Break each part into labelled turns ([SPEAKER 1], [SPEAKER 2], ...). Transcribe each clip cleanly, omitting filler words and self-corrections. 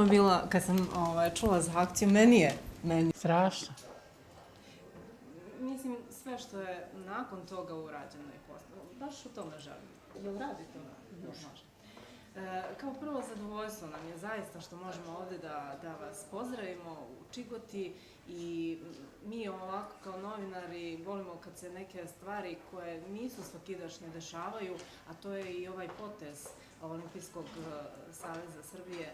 [SPEAKER 1] Bila, kad sam čula za akciju, meni
[SPEAKER 2] strašno.
[SPEAKER 1] Mislim, sve što je nakon toga urađeno i postalo, baš u tome želim. Jel radite ono? Može. Kao prvo zadovoljstvo nam je zaista što možemo ovde da vas pozdravimo u Čigoti i mi ovako kao novinari volimo kad se neke stvari koje nisu svakidašnje dešavaju, a to je i ovaj potez Olimpijskog saveza Srbije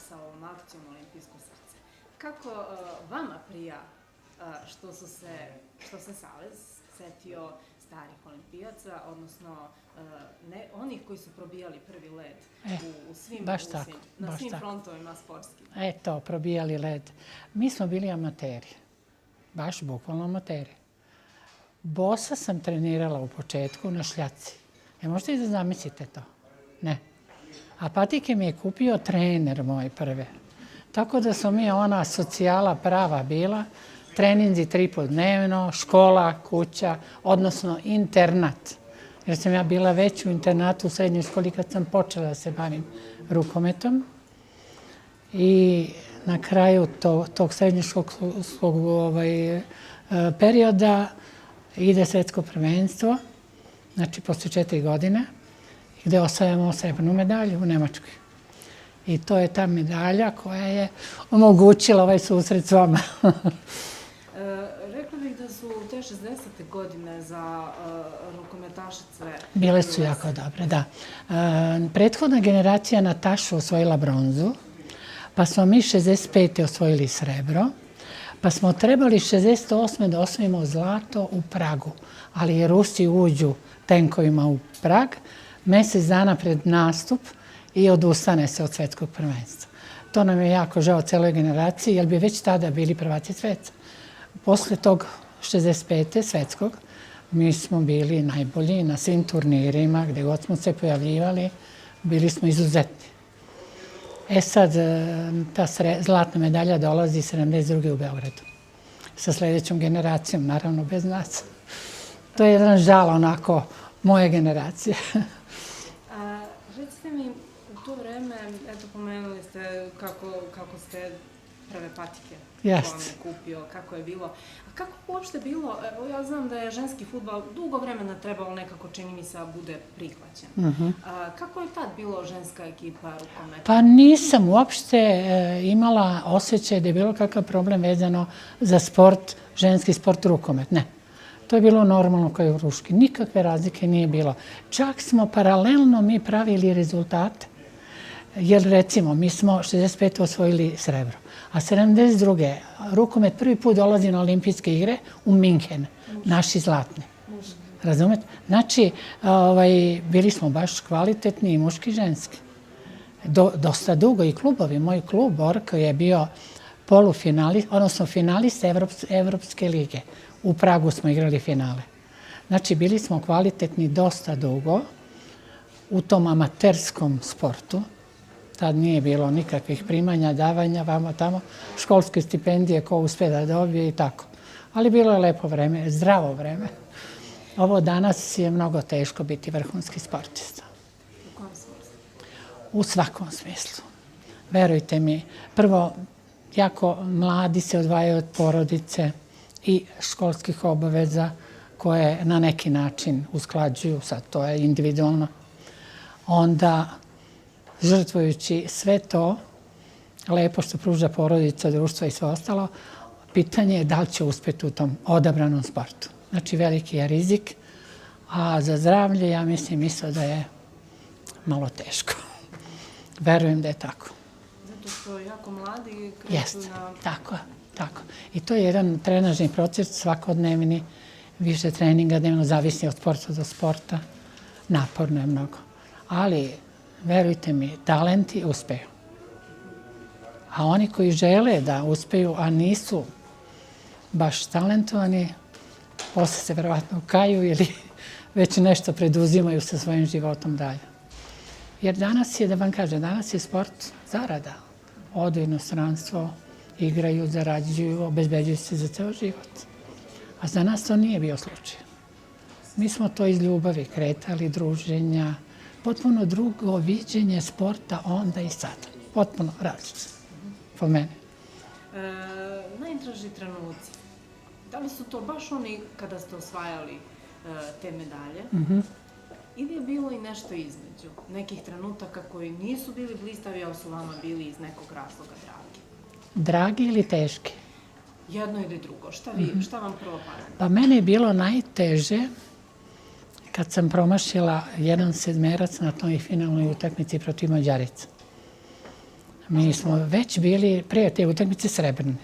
[SPEAKER 1] sa ovom akcijom Olimpijsko srce. Kako vama prija što se Savez setio starih olimpijaca, odnosno onih koji su probijali prvi led na svim frontovima sportskim?
[SPEAKER 2] Eto, probijali led. Mi smo bili amateri, baš bukvalno amateri. Bosa sam trenirala u početku na šljaci. Možete i da zamislite to? Ne. A patike mi je kupio trener moj prve. Tako da smo mi ona socijala prava bila, treninzi 3 put dnevno, škola, kuća, odnosno internat. Jer sam ja bila već u internatu u srednjoj školi kad sam počela da se bavim rukometom. I na kraju tog srednjoškolskog perioda ide svetsko prvenstvo, znači posle 4 godine, gde osvajamo srebrnu medalju u Nemačkoj. I to je ta medalja koja je omogućila ovaj susret s vama.
[SPEAKER 1] Rekla bih da su te 60. godine za rukometašice...
[SPEAKER 2] Bile su jako dobre, da. Prethodna generacija Nataša osvojila bronzu, pa smo mi 65. osvojili srebro, pa smo trebali 68. da osvojimo zlato u Pragu, ali Rusi uđu tenkovima u Prag, mesec dana pred nastup i odustane se od svetskog prvenstva. To nam je jako žao celoj generaciji, jer bi već tada bili prvaci sveta. Posle tog 65. svetskog, mi smo bili najbolji na svim turnirima, gde god smo se pojavljivali, bili smo izuzetni. Sad, ta zlatna medalja dolazi 72. u Beogradu. Sa sledećom generacijom, naravno bez nas. To je jedan žal, onako, moje generacije.
[SPEAKER 1] Recite mi, u to vreme, eto, pomenuli ste kako ste prve patike ko vam je kupio, kako je bilo. A kako uopšte bilo, evo ja znam da je ženski fudbal dugo vremena trebalo nekako, čini mi se, da bude prihvaćen. Kako je tad bilo ženska ekipa rukometa?
[SPEAKER 2] Pa nisam uopšte imala osjećaj da je bilo kakav problem vezano za sport, ženski sport rukomet, ne. To je bilo normalno kao i u Ruški. Nikakve razlike nije bilo. Čak smo paralelno mi pravili rezultate. Jer recimo, mi smo 65. osvojili srebro, a 72. rukomet prvi put dolazi na olimpijske igre u Minhen, naši zlatni. Razumete? Znači, bili smo baš kvalitetni i muški i ženski. Dosta dugo i klubovi. Moj klub, Borko, je bio polufinalist, odnosno finalist Evropske lige. U Pragu smo igrali finale. Znači, bili smo kvalitetni dosta dugo u tom amaterskom sportu. Tad nije bilo nikakvih primanja, davanja, vamo tamo, školske stipendije, ko uspe da dobije i tako. Ali bilo je lepo vreme, zdravo vreme. Ovo danas je mnogo teško biti vrhunski sportista.
[SPEAKER 1] U kom smislu?
[SPEAKER 2] U svakom smislu. Verujte mi, prvo, jako mladi se odvajaju od porodice i školskih obaveza koje na neki način usklađuju, sad to je individualno. Onda, žrtvujući sve to, lepo što pruža porodica, društvo i sve ostalo, pitanje je da li će uspjeti u tom odabranom sportu. Znači, veliki je rizik, a za zdravlje ja mislim isto da je malo teško. Verujem da je tako.
[SPEAKER 1] Zato što jako mladi kreću na...
[SPEAKER 2] Jeste, tako. I to je jedan trenažni proces, svakodnevni, više treninga dnevno, zavisni od sporta do sporta. Naporno je mnogo. Ali, verujte mi, talenti uspeju. A oni koji žele da uspeju, a nisu baš talentovani, posle se verovatno kaju ili već nešto preduzimaju sa svojim životom dalje. Jer danas je, da vam kažem, danas je sport zarada. Odu u inostranstvo, igraju, zarađuju, obezbeđuju se za ceo život. A za nas to nije bio slučaj. Mi smo to iz ljubavi kretali, druženja, potpuno drugo viđenje sporta onda i sada. Potpuno različito, po meni.
[SPEAKER 1] Najdraži trenuci. Da li su to baš oni kada ste osvajali te medalje? Ili je bilo i nešto između? Nekih trenutaka koji nisu bili blistavi, ali su vama bili iz nekog razloga dragi?
[SPEAKER 2] Dragi ili teški?
[SPEAKER 1] Jedno ili drugo. Šta vam prvo pada?
[SPEAKER 2] Pa meni je bilo najteže kad sam promašila jedan sedmerac na toj finalnoj utakmici protiv Mađarica. Mi smo već bili prije te utakmice srebrne.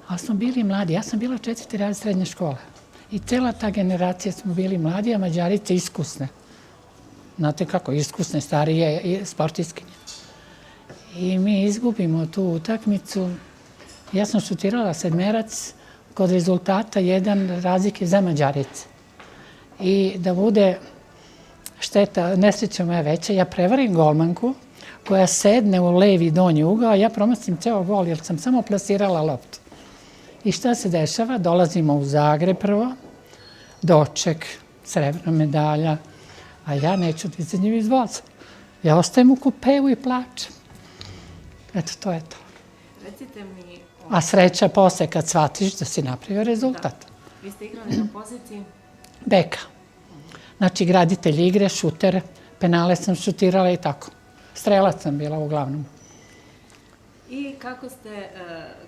[SPEAKER 2] Ali smo bili mladi. Ja sam bila 4. razred srednje škole. I cela ta generacija smo bili mladi, a Mađarice iskusne. Znate kako, iskusne, starije i sportistkinje. I mi izgubimo tu utakmicu. Ja sam šutirala sedmerac kod rezultata 1 razlike za Mađarice. I da bude šteta, nesreća moja veća, ja prevarim golmanku koja sedne u levi donji ugao, a ja promašim ceo gol jer sam samo plasirala loptu. I šta se dešava? Dolazimo u Zagreb prvo, doček, srebrna medalja, a ja neću da izađem iz voza. Ja ostajem u kupeu i plačem. Eto, to je to.
[SPEAKER 1] Recite mi...
[SPEAKER 2] A sreća posle kad shvatiš da si napravio rezultat.
[SPEAKER 1] Vi ste igrali na poziciji?
[SPEAKER 2] Beka. Znači, graditelj igre, šuter, penale sam šutirala i tako. Strelac sam bila uglavnom.
[SPEAKER 1] I kako ste,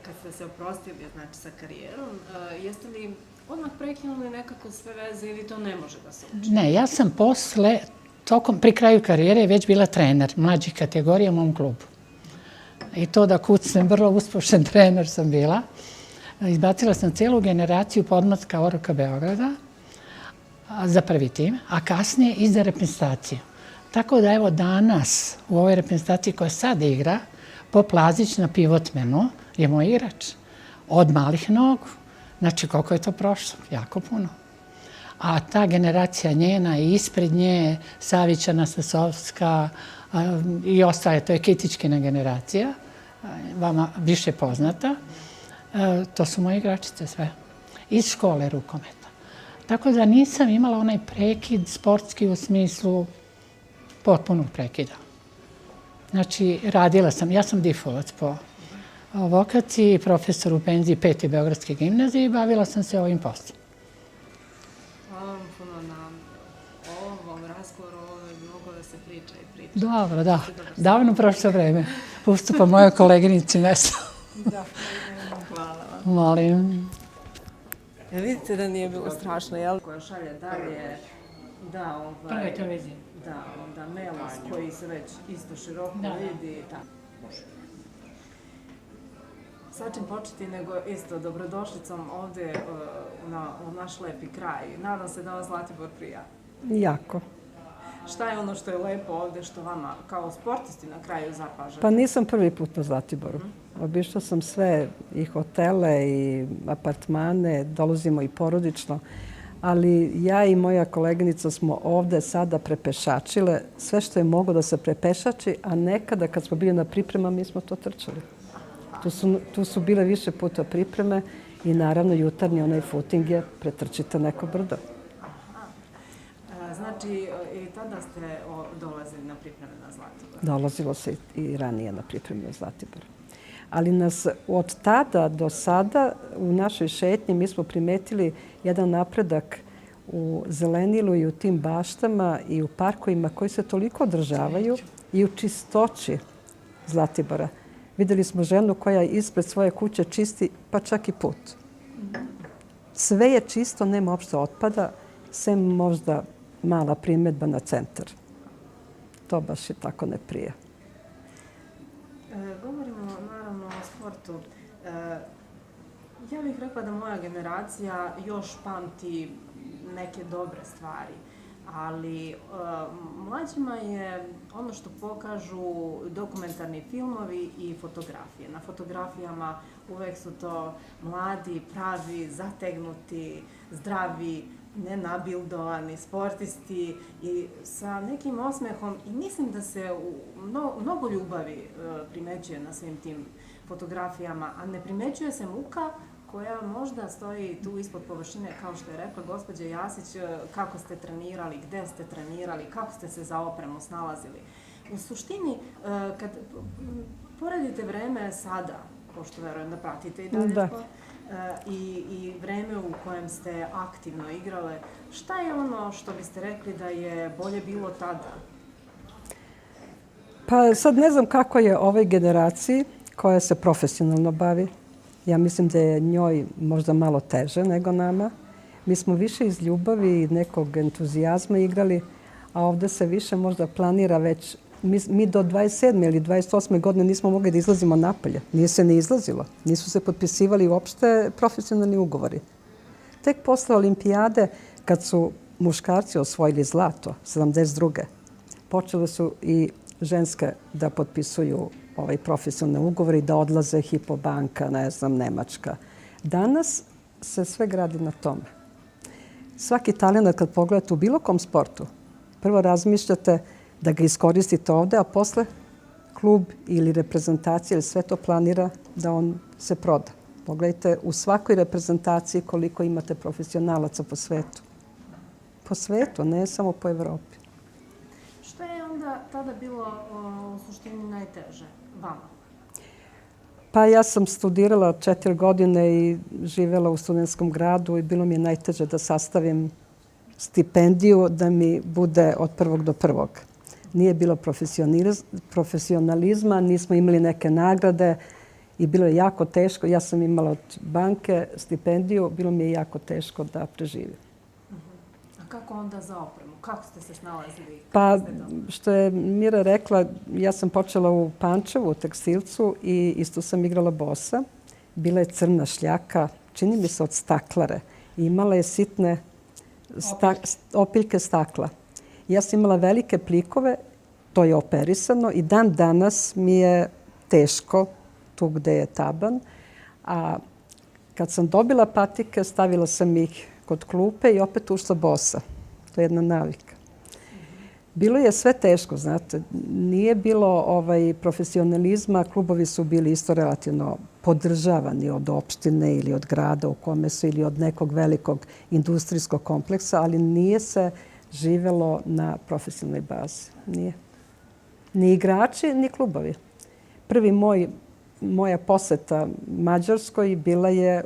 [SPEAKER 1] kad ste se oprostili, znači, sa karijerom, jeste li odmah prekinuli nekako sve veze ili to ne može da se uči?
[SPEAKER 2] Ne, ja sam posle, pri kraju karijere već bila trener mlađih kategorija u mom klubu. I to da kucnem, vrlo uspešan trener sam bila. Izbacila sam cijelu generaciju podmlatka Oroka Beograda za prvi tim, a kasnije i za reprezentaciju. Tako da evo danas u ovoj reprezentaciji koja sad igra, Pop Lazić na pivotmenu je moj igrač. Od malih nogu. Znači koliko je to prošlo? Jako puno. A ta generacija njena i ispred nje, Savića, Nastasovska i ostale, to je Kitićkina generacija, vama više poznata, to su moje igračice sve. Iz škole rukometa. Tako da nisam imala onaj prekid sportski u smislu potpunog prekida. Znači, radila sam, ja sam difulac po vokaciji, profesor u penziji 5. Beogradske gimnazije i bavila sam se ovim poslom.
[SPEAKER 1] Hvala vam puno na ovom razgovoru, ovo je mnogo da se priča i priča.
[SPEAKER 2] Dobro, da. Davno prošlo vreme. Ustupa mojoj koleginici mesto.
[SPEAKER 1] Da, hvala vam.
[SPEAKER 2] Molim.
[SPEAKER 1] Vidite da nije bilo strašno, jel? Koja šalje dalje, da,
[SPEAKER 2] Prve televizije.
[SPEAKER 1] Da, onda Melos koji se već isto široko vidi. Sad ćem početi nego isto dobrodošlicom ovde u naš lepi kraj. Nadam se da vam Zlatibor prija.
[SPEAKER 3] Jako.
[SPEAKER 1] Šta je ono što je lepo ovde, što vama kao sportisti na kraju zapažate?
[SPEAKER 3] Pa nisam prvi put na Zlatiboru. Obišla sam sve, i hotele, i apartmane, dolazimo i porodično. Ali ja i moja koleginica smo ovde sada prepešačile sve što je moglo da se prepešači, a nekada kad smo bili na priprema mi smo to trčali. Tu su bile više puta pripreme i naravno jutarnji onaj footing je pretrčite neko brdo.
[SPEAKER 1] Znači, i tada ste dolazili na pripreme na Zlatibor?
[SPEAKER 3] Dolazilo se i ranije na pripreme na Zlatibor. Ali nas od tada do sada u našoj šetnji mi smo primetili jedan napredak u zelenilu i u tim baštama i u parkovima koji se toliko održavaju i u čistoći Zlatibora. Videli smo ženu koja ispred svoje kuće čisti pa čak i put. Sve je čisto, nema uopšte otpada, sem možda mala primjedba na centar. To baš i tako ne prija.
[SPEAKER 1] Govorimo naravno o sportu. Ja bih rekla da moja generacija još pamti neke dobre stvari, ali mlađima je ono što pokažu dokumentarni filmovi i fotografije. Na fotografijama uvek su to mladi, pravi, zategnuti, zdravi, nenabildovani sportisti i sa nekim osmehom. I mislim da se mnogo ljubavi primećuje na svim tim fotografijama, a ne primećuje se muka koja možda stoji tu ispod površine, kao što je rekla gospođa Jasić, kako ste trenirali, gde ste trenirali, kako ste se za opremu snalazili. U suštini, kad poredite vreme sada, pošto verujem da pratite i dalje sport, i vreme u kojem ste aktivno igrale, šta je ono što biste rekli da je bolje bilo tada?
[SPEAKER 3] Pa sad ne znam kako je ovoj generaciji koja se profesionalno bavi. Ja mislim da je njoj možda malo teže nego nama. Mi smo više iz ljubavi i nekog entuzijazma igrali, a ovde se više možda planira već. Mi do 27. ili 28. godine nismo mogli da izlazimo napolje. Nije se ne izlazilo. Nisu se potpisivali uopšte profesionalni ugovori. Tek posle olimpijade, kad su muškarci osvojili zlato, 72. počele su i ženske da potpisuju profesionalne ugovore i da odlaze Hypo banka, ne znam, Nemačka. Danas se sve gradi na tome. Svaki talent kad pogledate u bilo kom sportu, prvo razmišljate da ga iskoristite ovde, a posle klub ili reprezentacija ili sve to planira da on se proda. Pogledajte u svakoj reprezentaciji koliko imate profesionalaca po svetu. Po svetu, ne samo po Evropi.
[SPEAKER 1] Što je onda tada bilo u suštini najteže vama?
[SPEAKER 3] Pa ja sam studirala 4 godine i živela u studentskom gradu i bilo mi je najteže da sastavim stipendiju da mi bude od prvog do prvog. Nije bilo profesionalizma, nismo imali neke nagrade i bilo je jako teško. Ja sam imala od banke stipendiju, bilo mi je jako teško da preživim.
[SPEAKER 1] A kako onda za opremu? Kako ste se snalazili?
[SPEAKER 3] Pa, što je Mira rekla, ja sam počela u Pančevu, u tekstilcu i isto sam igrala bosa. Bila je crna šljaka, čini mi se od staklare. Imala je sitne opiljke stakla. Ja sam imala velike plikove, to je operisano i dan danas mi je teško tu gde je taban. A kad sam dobila patike, stavila sam ih kod klupe i opet ušla bosa. To je jedna navika. Bilo je sve teško, znate. Nije bilo profesionalizma. Klubovi su bili isto relativno podržavani od opštine ili od grada u kome su ili od nekog velikog industrijskog kompleksa, ali nije se živelo na profesionalnoj bazi. Nije. Ni igrači, ni klubovi. Prvi moja poseta Mađarskoj bila je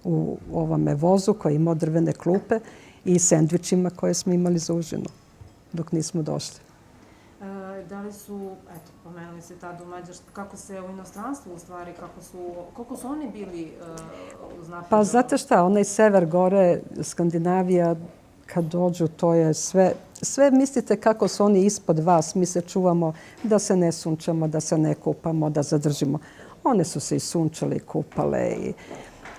[SPEAKER 3] u ovome vozu koji je imao drvene klupe i sendvičima koje smo imali za užinu dok nismo došli.
[SPEAKER 1] Da li su, eto, pomenuli se tada u Mađarsku, kako se u inostranstvu u stvari, koliko su oni bili uznapredovani?
[SPEAKER 3] Pa znate šta, onaj sever gore, Skandinavija, kad dođu, to je sve mislite kako su oni ispod vas. Mi se čuvamo da se ne sunčamo, da se ne kupamo, da zadržimo. One su se i sunčale i kupale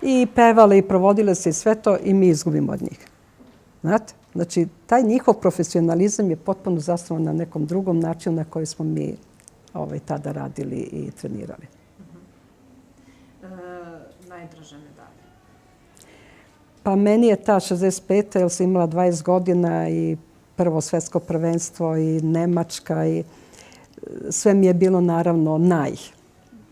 [SPEAKER 3] i pevale i provodile se i sve to i mi izgubimo od njih. Znate? Znači, taj njihov profesionalizam je potpuno zasnovan na nekom drugom načinu na koji smo mi tada radili i trenirali.
[SPEAKER 1] Najdraže medalje?
[SPEAKER 3] Pa meni je ta 65. jer sam imala 20 godina i prvo svetsko prvenstvo i Nemačka i sve mi je bilo naravno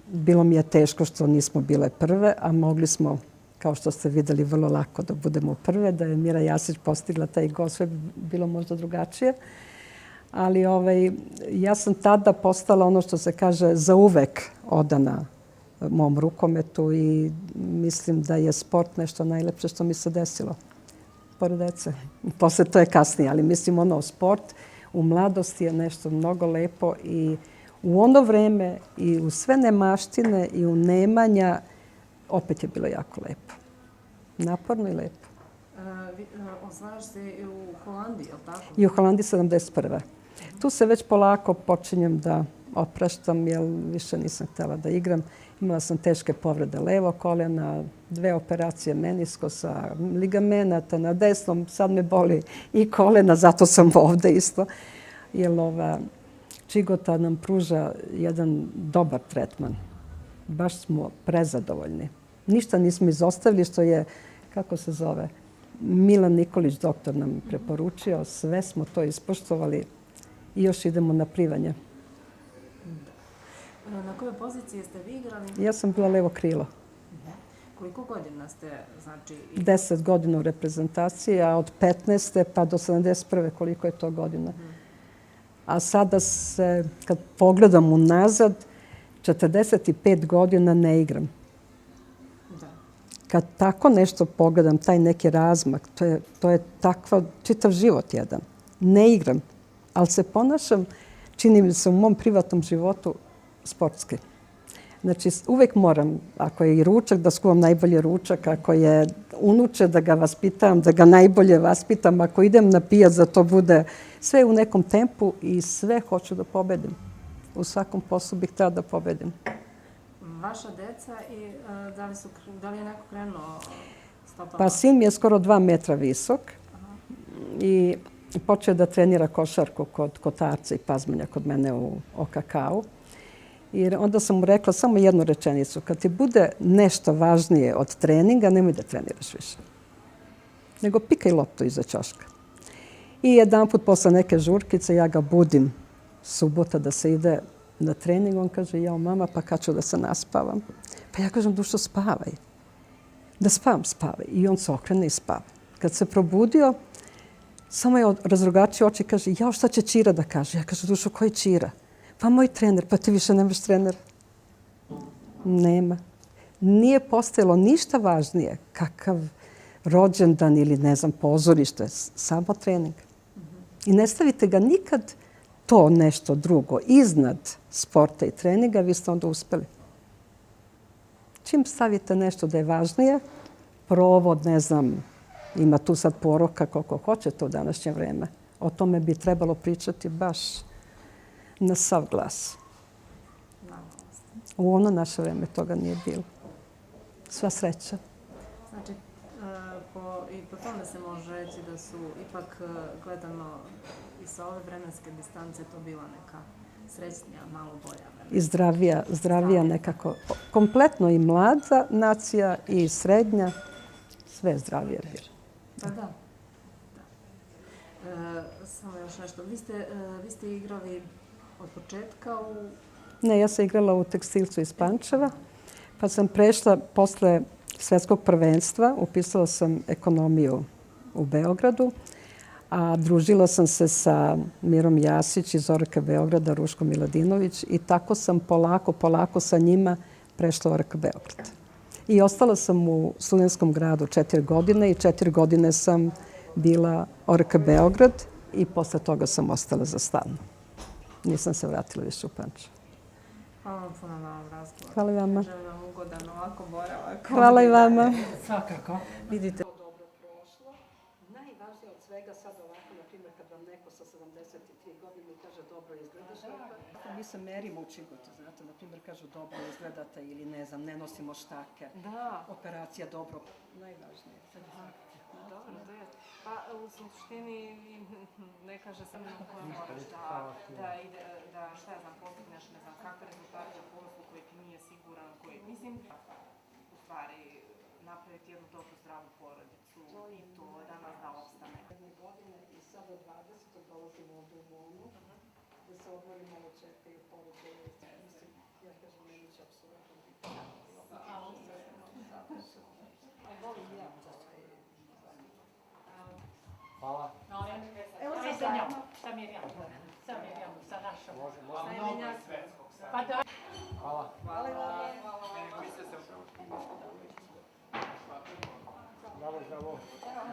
[SPEAKER 3] Bilo mi je teško što nismo bile prve, a mogli smo, kao što ste videli, vrlo lako da budemo prve, da je Mira Jasić postigla taj gol, sve bi bilo možda drugačije. Ali ja sam tada postala ono što se kaže zauvek odana mom rukometu i mislim da je sport nešto najlepše što mi se desilo. Pored dece. Posle to je kasnije, ali mislim sport u mladosti je nešto mnogo lepo i u ono vreme i u sve nemaštine i u nemanja opet je bilo jako lepo. Naporno i lepo.
[SPEAKER 1] Osvajaš se i u Holandiji, je li tako?
[SPEAKER 3] I u Holandiji 71. Tu se već polako počinjem da opraštam, jer više nisam htjela da igram. Imala sam teške povrede levo kolena, 2 operacije meniskosa, ligamenata na desnom, sad me boli i kolena, zato sam ovde isto. Jer Čigota nam pruža jedan dobar tretman. Baš smo prezadovoljni. Ništa nismo izostavili što je, kako se zove, Milan Nikolić, doktor, nam preporučio. Sve smo to ispoštovali i još idemo na plivanje.
[SPEAKER 1] Na kojoj poziciji ste vi igrali?
[SPEAKER 3] Ja sam bila levo krilo.
[SPEAKER 1] Koliko godina ste, znači...
[SPEAKER 3] 10 godina u reprezentaciji, a od 15. pa do 71. koliko je to godina. A sada se, kad pogledam unazad, 45 godina ne igram.
[SPEAKER 1] Da.
[SPEAKER 3] Kad tako nešto pogledam, taj neki razmak, to je takva, čitav život jedan. Ne igram, ali se ponašam, čini mi se u mom privatnom životu, sportski. Znači, uvek moram, ako je i ručak, da skuvam najbolji ručak, ako je unuče, da ga vaspitam, da ga najbolje vaspitam, ako idem na pijac, da to bude sve u nekom tempu i sve hoću da pobedim. U svakom poslu bih htela da pobedim.
[SPEAKER 1] Vaša deca i da li je neko krenuo stopama?
[SPEAKER 3] Pa sin mi je skoro 2 metra visok i počeo da trenira košarku kod Kotarca i Pazmanja kod mene u OKK-u. I onda sam mu rekla samo jednu rečenicu. Kad ti bude nešto važnije od treninga, nemoj da treniraš više. Nego pikaj loptu iza ćoška. I jedan put posle neke žurkice ja ga budim subota da se ide na trening. On kaže, jao mama, pa kad ću da se naspavam? Pa ja kažem, Dušo, spavaj. Da spavam, spavaj. I on se okrene i spava. Kad se probudio, samo je razrugačio oči i kaže, jao, šta će Ćira da kaže? Ja kažem, Dušo, koji Ćira? Pa moj trener, pa ti više nemaš trenera. Nema. Nije postojalo ništa važnije kakav rođendan ili ne znam, pozorište, samo trening. I ne stavite ga nikad to nešto drugo iznad sporta i treninga, vi ste onda uspeli. Čim stavite nešto da je važnije, provod, ne znam, ima tu sad poroka koliko hoćete u današnje vreme. O tome bi trebalo pričati baš na sav glas. U ono naše vreme toga nije bilo. Sva sreća.
[SPEAKER 1] Znači, i po tome se može reći da su ipak gledano i sa ove vremenske distance to bila neka srećnija, malo bolja vremena.
[SPEAKER 3] I zdravija nekako. Kompletno i mlada nacija i srednja, sve zdravije bilo.
[SPEAKER 1] Pa da. Samo još nešto. Vi ste igrali od početka u...
[SPEAKER 3] Ne, ja sam igrala u Tekstilcu iz Pančeva, pa sam prešla posle svetskog prvenstva, upisala sam ekonomiju u Beogradu, a družila sam se sa Mirom Jasić iz ORK Beograda, Ruško Miladinović i tako sam polako sa njima prešla u ORK Beograd. I ostala sam u Studentskom gradu 4 godine i 4 godine sam bila ORK Beograd i posle toga sam ostala za stalno. Nisam se vratila više u Pančevo.
[SPEAKER 1] Hvala vam puno na ovom razgovoru.
[SPEAKER 3] Hvala i vama.
[SPEAKER 1] Želim vam ugodan ovako boravak.
[SPEAKER 3] Hvala i vama.
[SPEAKER 2] Svakako.
[SPEAKER 1] Vidite.
[SPEAKER 3] Dobro prošlo. Najvažnije od svega sad ovako, na primjer, kad vam neko sa 73 godine kaže dobro izgledaš. Mi se merimo u Čigotu, znate, na primjer kažu dobro izgledate ili ne znam, ne nosimo štake.
[SPEAKER 1] Da.
[SPEAKER 3] Operacija dobro. Najvažnije.
[SPEAKER 1] Dobro, to je. Pa u suštini ne kaže se na koja moraš da ide, da šta ja znam, postigneš, ne znam, kakve rezultate u poslu koji ti nije siguran, koji, mislim, u stvari, napraviti jednu dobru, zdravu porodicu i to danas da opstane.
[SPEAKER 3] Godine i sad od 20. dolazimo ovdje u Monu, da se odmori malo čekaju porođaje. Mislim, ja kažem, meni će apsolutno biti. A volim ja.
[SPEAKER 4] Hvala.
[SPEAKER 2] Evo sa njom, sa Mirjam, sa našom.
[SPEAKER 4] Može.
[SPEAKER 2] Pa da.
[SPEAKER 4] Hvala.
[SPEAKER 1] Hvala.
[SPEAKER 4] Zdravo.